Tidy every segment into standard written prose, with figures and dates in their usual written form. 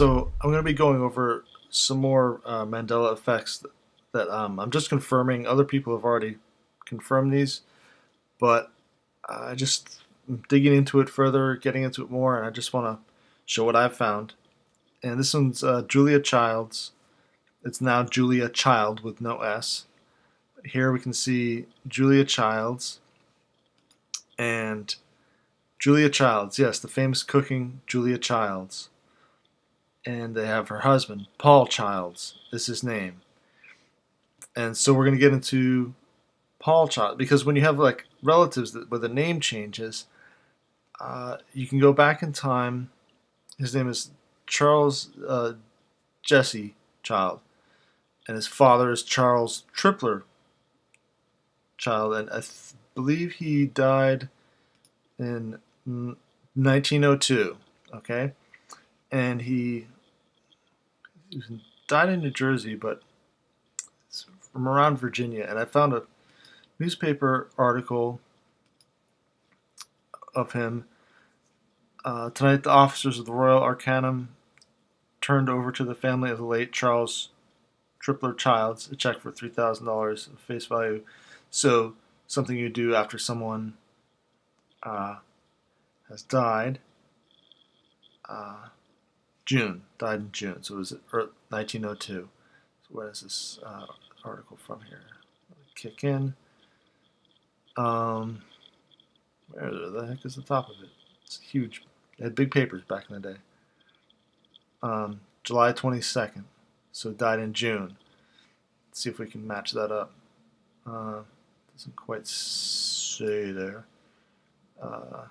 So I'm going to be going over some more Mandela effects that I'm just confirming. Other people have already confirmed these, but I just am digging into it further, getting into it more, and I just want to show what I've found. And this one's Julia Child's. It's now Julia Child with no S. Here we can see Julia Child's and Julia Child's. Yes, the famous cooking Julia Child's. And they have her husband, Paul Childs, is his name. And so we're going to get into Paul Child because when you have like relatives where the name changes, you can go back in time. His name is Charles Jesse Child, and his father is Charles Tripler Child, and believe he died in 1902. Okay, and he died in New Jersey, but it's from around Virginia. And I found a newspaper article of him. Tonight, the officers of the Royal Arcanum turned over to the family of the late Charles Tripler Childs a check for $3,000 of face value. So, something you do after someone has died. Died in June, so it was 1902. So where is this article from here? Kick in. Where the heck is the top of it? It's huge. They had big papers back in the day. July 22nd, so died in June. Let's see if we can match that up. Doesn't quite say there. What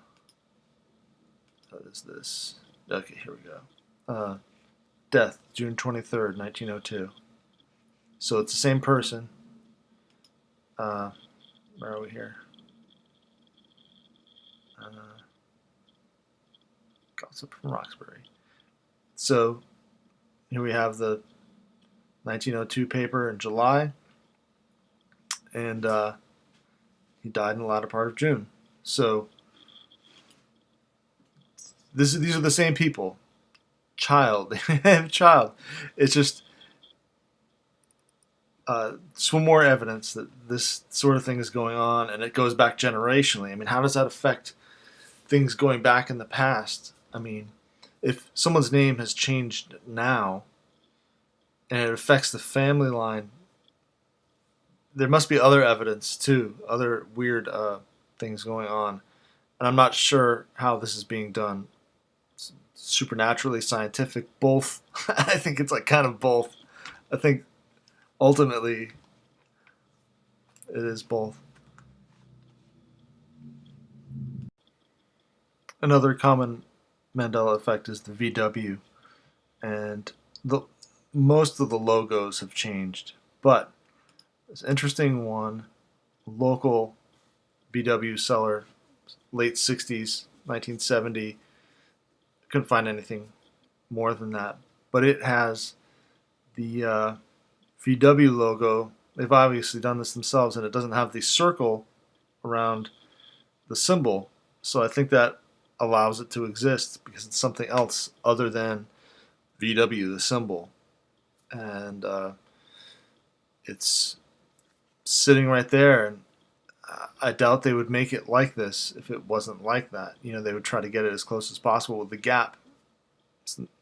is this? Okay, here we go. Death, June 23rd, 1902. So it's the same person. Where are we here? Gossip from Roxbury. So here we have the 1902 paper in July, and he died in the latter part of June. So these are the same people. Child. Child. It's just some more evidence that this sort of thing is going on, and it goes back generationally. I mean, how does that affect things going back in the past? I mean, if someone's name has changed now and it affects the family line, there must be other evidence too, other weird things going on. And I'm not sure how this is being done. Supernaturally, scientific, both. I think it's like kind of both. I think ultimately it is both. Another common Mandela effect is the VW, and most of the logos have changed. But this interesting one, local VW seller, late 60s, 1970, couldn't find anything more than that. But it has the VW logo. They've obviously done this themselves, and it doesn't have the circle around the symbol. So I think that allows it to exist because it's something else other than VW, the symbol. And it's sitting right there, and I doubt they would make it like this if it wasn't like that. You know, they would try to get it as close as possible with the gap.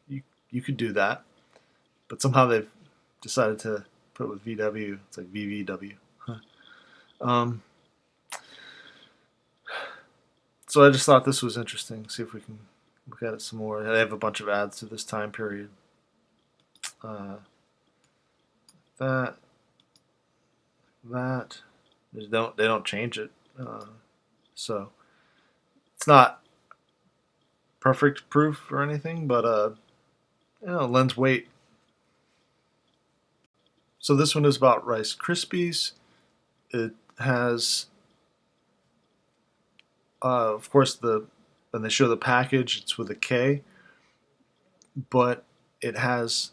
You could do that, but somehow they've decided to put it with VW. It's like VVW. So I just thought this was interesting. See if we can look at it some more. They have a bunch of ads to this time period. That. They don't change it. So it's not perfect proof or anything, but it lends weight. So this one is about Rice Krispies. It has, of course, when they show the package, it's with a K, but it has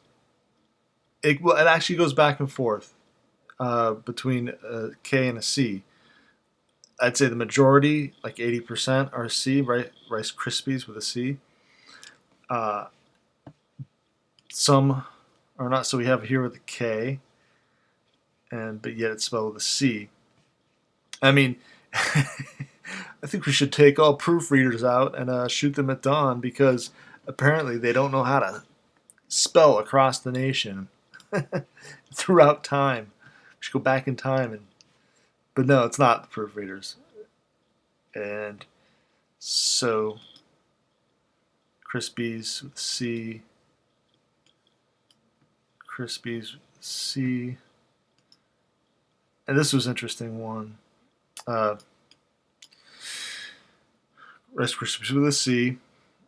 it actually goes back and forth between a K and a C. I'd say the majority, like 80%, are C, right? Rice Krispies with a C. some are not. So we have here with a K, but yet it's spelled with a C. I mean, I think we should take all proofreaders out and shoot them at dawn because apparently they don't know how to spell across the nation throughout time. We should go back in time but no, it's not the proofreaders. And so Crispies with C, Crispies with C, and this was an interesting one. Rice Krispies with a C.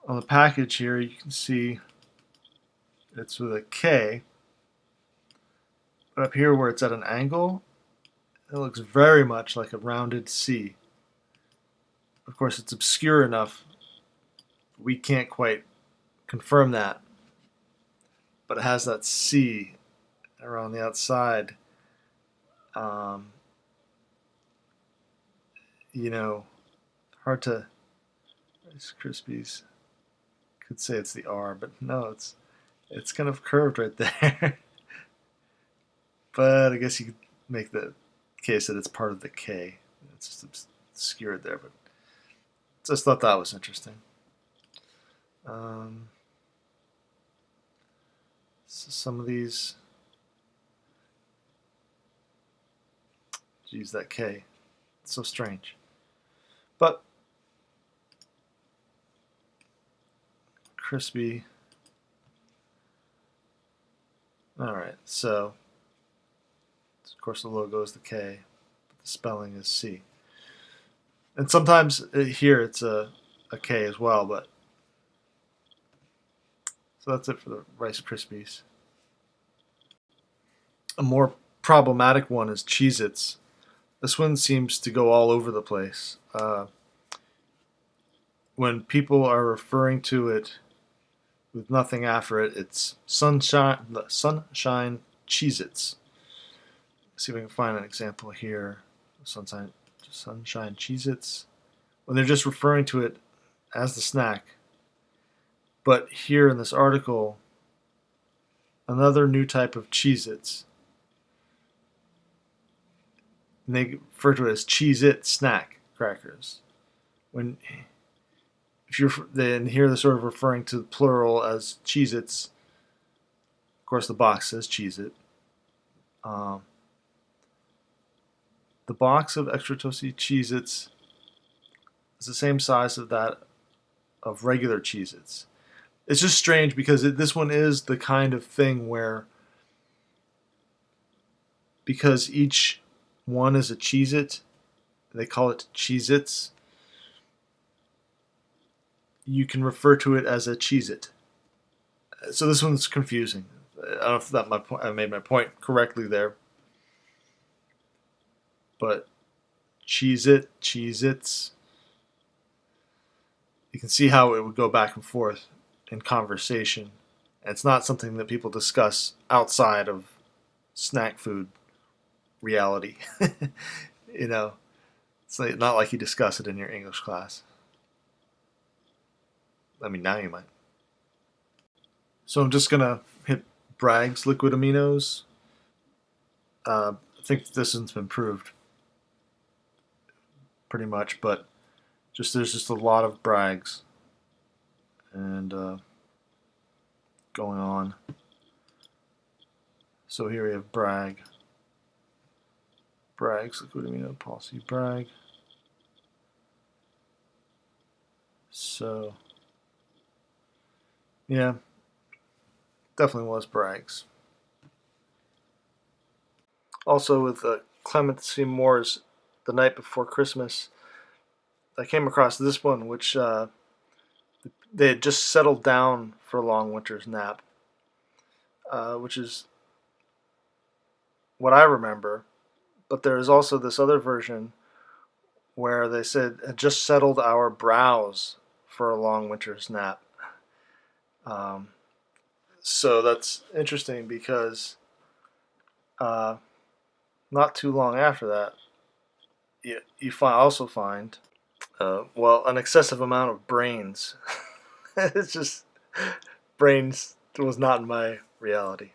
On the package here, you can see it's with a K. But up here where it's at an angle, it looks very much like a rounded C. Of course, it's obscure enough, we can't quite confirm that. But it has that C around the outside. You know, hard to. Rice Krispies. Could say it's the R, but no, it's kind of curved right there. But I guess you could make the case that it's part of the K. It's just obscured there, but just thought that was interesting. So some of these, geez, that K, it's so strange. But crispy. All right, so of course the logo is the K, but the spelling is C. And sometimes here it's a K as well, but so that's it for the Rice Krispies. A more problematic one is Cheezits. This one seems to go all over the place. When people are referring to it with nothing after it, it's sunshine Cheezits. See if I can find an example here. Sunshine Cheezits. When they're just referring to it as the snack. But here in this article, another new type of Cheezits. And they refer to it as Cheez-It snack crackers. If you're then here, they're sort of referring to the plural as Cheez-Its. Of course, the box says Cheez-It. The box of extra toasty Cheez-Its is the same size of that of regular Cheez-Its. It's just strange because this one is the kind of thing where, because each one is a Cheez-It, they call it Cheez-Its, you can refer to it as a Cheez-It. So this one's confusing. I don't know if that I made my point correctly there. But Cheez-It, Cheez-Its, you can see how it would go back and forth in conversation. And it's not something that people discuss outside of snack food reality. You know, it's not like you discuss it in your English class. I mean, now you might. So I'm just going to hit Bragg's liquid aminos. I think this one's been proved pretty much, but there's just a lot of Bragg's and going on. So here we have Bragg's liquid amino policy Bragg. So yeah, definitely was Bragg's. Also with Clement C. Moore's The Night Before Christmas, I came across this one, which they had just settled down for a long winter's nap, which is what I remember. But there is also this other version where they said had just settled our brows for a long winter's nap. So that's interesting because not too long after that, you also find an excessive amount of brains. It's just brains was not in my reality.